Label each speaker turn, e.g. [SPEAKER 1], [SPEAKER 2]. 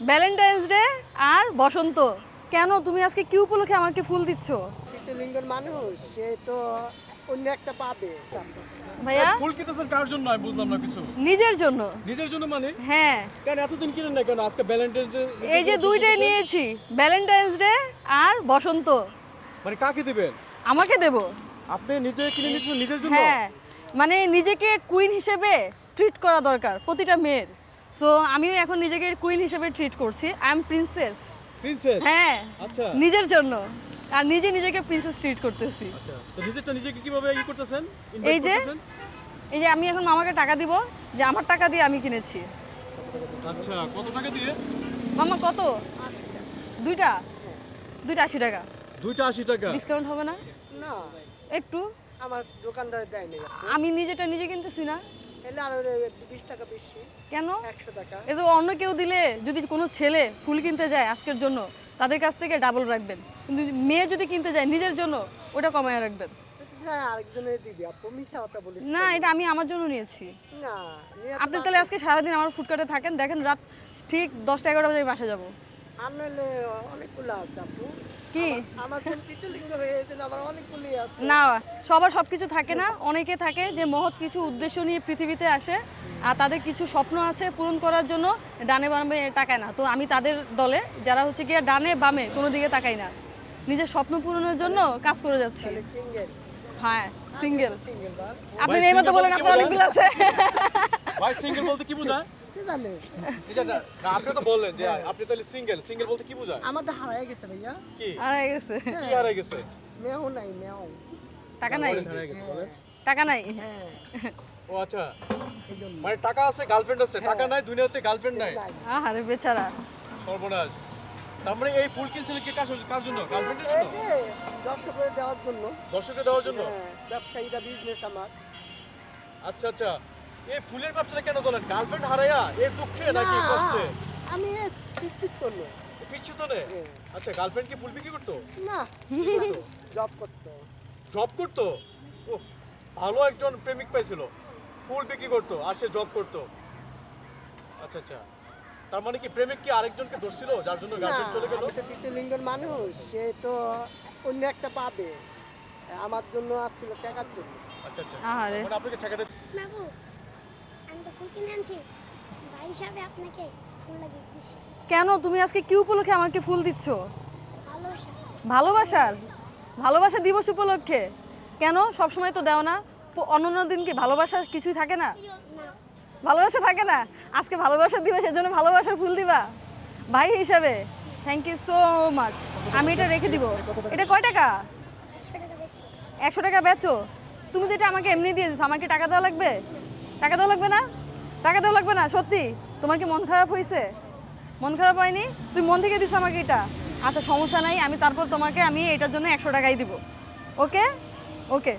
[SPEAKER 1] Valentine's day আর বসন্ত, কেন তুমি আজকে কি উপলক্ষে আমাকে ফুল দিচ্ছ?
[SPEAKER 2] লিঙ্গের মানুষ সে তো অন্য একটা পাবে।
[SPEAKER 1] ভাইয়া
[SPEAKER 3] ফুল কিনতেছেন কার জন্য আমি বুঝলাম না কিছু।
[SPEAKER 1] নিজের জন্য।
[SPEAKER 3] নিজের জন্য মানে?
[SPEAKER 1] হ্যাঁ।
[SPEAKER 3] কেন এতদিন কিনেন না কেন? আজকে ভ্যালেন্টাইন্স ডে।
[SPEAKER 1] এই যে দুইটাই নিয়েছি, ভ্যালেন্টাইন্স ডে আর বসন্ত।
[SPEAKER 3] মানে কাকে দিবেন?
[SPEAKER 1] আমাকে দেব।
[SPEAKER 3] আপনি নিজে কিনে নিচ্ছেন নিজের জন্য?
[SPEAKER 1] হ্যাঁ, মানে নিজেকে কুইন হিসেবে ট্রিট করা দরকার প্রতিটা মেয়ের। সো আমিও এখন নিজেকে কুইন হিসেবে ট্রিট করছি। I am princess.
[SPEAKER 3] প্রিন্সেস?
[SPEAKER 1] হ্যাঁ,
[SPEAKER 3] আচ্ছা।
[SPEAKER 1] নিজের জন্য। আর নিজেকে প্রিন্সেস ট্রিট করতেছি।
[SPEAKER 3] আচ্ছা, তো নিজেরটা নিজেকে কিভাবে করতেছেন?
[SPEAKER 1] এই যে আমি এখন মামাকে টাকা দিব, যে আমার টাকা দিয়ে আমি কিনেছি।
[SPEAKER 3] আচ্ছা, কত টাকা দিয়ে?
[SPEAKER 1] মামা কত? দুইটা 80 টাকা।
[SPEAKER 3] দুইটা 80 টাকা।
[SPEAKER 1] ডিসকাউন্ট হবে না?
[SPEAKER 2] না,
[SPEAKER 1] একটু।
[SPEAKER 2] আমার দোকানদার দেয় না।
[SPEAKER 1] আমি নিজেটা নিজে কিনতেছি না।
[SPEAKER 2] এলে আর 20 টাকা বেশি।
[SPEAKER 1] কেন?
[SPEAKER 2] 100 টাকা।
[SPEAKER 1] এ তো অন্য কেউ দিলে, যদি কোনো ছেলে ফুল কিনতে যায় আজকের জন্য, তাদের কাছ থেকে ডাবল রাখবেন। কিন্তু মেয়ে যদি কিনতে যায় নিজের জন্য, ওটা কমায় রাখবেন।
[SPEAKER 2] হ্যাঁ, আরেকজনের দিবি। আপু মিছা কথা বলিস
[SPEAKER 1] না, এটা আমি আমার জন্য নিয়েছি।
[SPEAKER 2] না,
[SPEAKER 1] আপনি তাহলে আজকে সারাদিন আমার ফুডকার্টে থাকেন, দেখেন রাত ঠিক 10টা-11টা বাজে আমি বাসা যাবো।
[SPEAKER 2] আর নইলে অনেকগুলো আছে আপু।
[SPEAKER 1] কি?
[SPEAKER 2] আমার জন্য লিঙ্গ হয়ে গেছে, আমার অনেকগুলি আছে।
[SPEAKER 1] না, সবার সব কিছু থাকে না। অনেকে থাকে যে মহৎ কিছু উদ্দেশ্য নিয়ে পৃথিবীতে আসে, আর তাদের কিছু স্বপ্ন আছে পূরণ করার জন্য ডানে বামে তাকায় না। তো আমি তাদের দলে, যারা হচ্ছে গিয়ে ডানে বামে কোনো দিকে তাকাই না, নিজের স্বপ্ন পূরণের জন্য কাজ করে যাচ্ছি।
[SPEAKER 2] সিঙ্গেল।
[SPEAKER 1] হ্যাঁ, সিঙ্গেল।
[SPEAKER 2] সিঙ্গেল বা
[SPEAKER 1] আপনি মেয়ের মতো বলেন আপনার অনেকগুলো আছে।
[SPEAKER 3] ভাই সিঙ্গেল বলতে কি বোঝায়?
[SPEAKER 2] কি জানে?
[SPEAKER 3] এই যে না, আপনি তো বললেন যে আপনি তাহলে সিঙ্গেল। সিঙ্গেল বলতে কি বোঝায়?
[SPEAKER 2] আমারটা হারায় গেছে ভাইয়া।
[SPEAKER 3] কি?
[SPEAKER 1] আর গেছে
[SPEAKER 3] কি হারিয়ে গেছে?
[SPEAKER 2] মেও নাই, মেও।
[SPEAKER 1] টাকা নাই।
[SPEAKER 3] হারিয়ে গেছে বলেন?
[SPEAKER 1] টাকা নাই।
[SPEAKER 2] হ্যাঁ,
[SPEAKER 3] ও আচ্ছা,
[SPEAKER 2] এই জন্য।
[SPEAKER 3] মানে টাকা আছে গার্লফ্রেন্ড আছে, টাকা নাই দুনিয়াতে গার্লফ্রেন্ড নাই।
[SPEAKER 2] নাই।
[SPEAKER 1] আরে বেচারা।
[SPEAKER 3] সর্বনাশ। তার মানে এই ফুল কিনছিলেন কি কার জন্য? গার্লফ্রেন্ডের
[SPEAKER 2] এই
[SPEAKER 3] জন্য?
[SPEAKER 2] যে দর্শকের দেওয়ার জন্য।
[SPEAKER 3] দর্শককে দেওয়ার জন্য?
[SPEAKER 2] হ্যাঁ, ব্যবসায়ীরা বিজনেস আমার।
[SPEAKER 3] আচ্ছা আচ্ছা, এই ফুলের ব্যবসাটা কেন বলেন? গার্লফ্রেন্ড হারায়া এই দুঃখে নাকি
[SPEAKER 2] না,
[SPEAKER 3] কষ্টে?
[SPEAKER 2] আমি নিশ্চিত করলো।
[SPEAKER 3] কিছু তো নেই।
[SPEAKER 2] হ্যাঁ।
[SPEAKER 3] আচ্ছা, গার্লফ্রেন্ড কি ফুল বিক্রি করতো?
[SPEAKER 2] না, জব করতো।
[SPEAKER 3] জব করতো? ও, ভালো একজন প্রেমিক পাইছিল, ফুল বিক্রি করতো আর সে জব করতো। আচ্ছা আচ্ছা, তার মানে কি প্রেমিক কি আরেকজনকে ধরছিল যার জন্য গার্লফ্রেন্ড চলে গেল?
[SPEAKER 2] আমি তো তৃতীয় লিঙ্গের মানুষ, সে তো অন্য একটা পাবে। আমার জন্য আসছিল টাকার জন্য।
[SPEAKER 3] আচ্ছা আচ্ছা,
[SPEAKER 1] আরে।
[SPEAKER 3] মানে আপনাকে ছেঁকাতে।
[SPEAKER 4] বাবু, আমি তো ফুল কিনে আনছি, ভাই হিসাবে আপনাকে ফুল লাগিয়ে দিচ্ছি।
[SPEAKER 1] কেন তুমি আজকে কি উপলক্ষে আমাকে ফুল দিচ্ছ?
[SPEAKER 4] ভালোবাসা।
[SPEAKER 1] ভালোবাসা দিবস উপলক্ষে? কেন সবসময় তো দেও না? অন্যান্য দিন কি ভালোবাসা কিছুই থাকে না?
[SPEAKER 4] না,
[SPEAKER 1] ভালোবাসা থাকে না? আজকে ভালোবাসা দিবস, এর জন্য ভালোবাসার ফুল দিবা ভাই হিসাবে? Thank you so much. আমি এটা রেখে দিব। এটা কয় টাকা?
[SPEAKER 4] 100 টাকা বেচো।
[SPEAKER 1] 100 টাকা বেচো? তুমি তো এটা আমাকে এমনি দিয়ে দিচ্ছ, আমাকে টাকা দেওয়া লাগবে? টাকা দেওয়া লাগবে না? টাকা দেওয়া লাগবে না? সত্যি? তোমার কি মন খারাপ হয়েছে? মন খারাপ হয়নি? তুমি মন থেকে দিছো আমাকে এটা? আচ্ছা, সমস্যা নাই, আমি তারপর তোমাকে আমি এটার জন্য 100 টাকাই দিব। ওকে ওকে।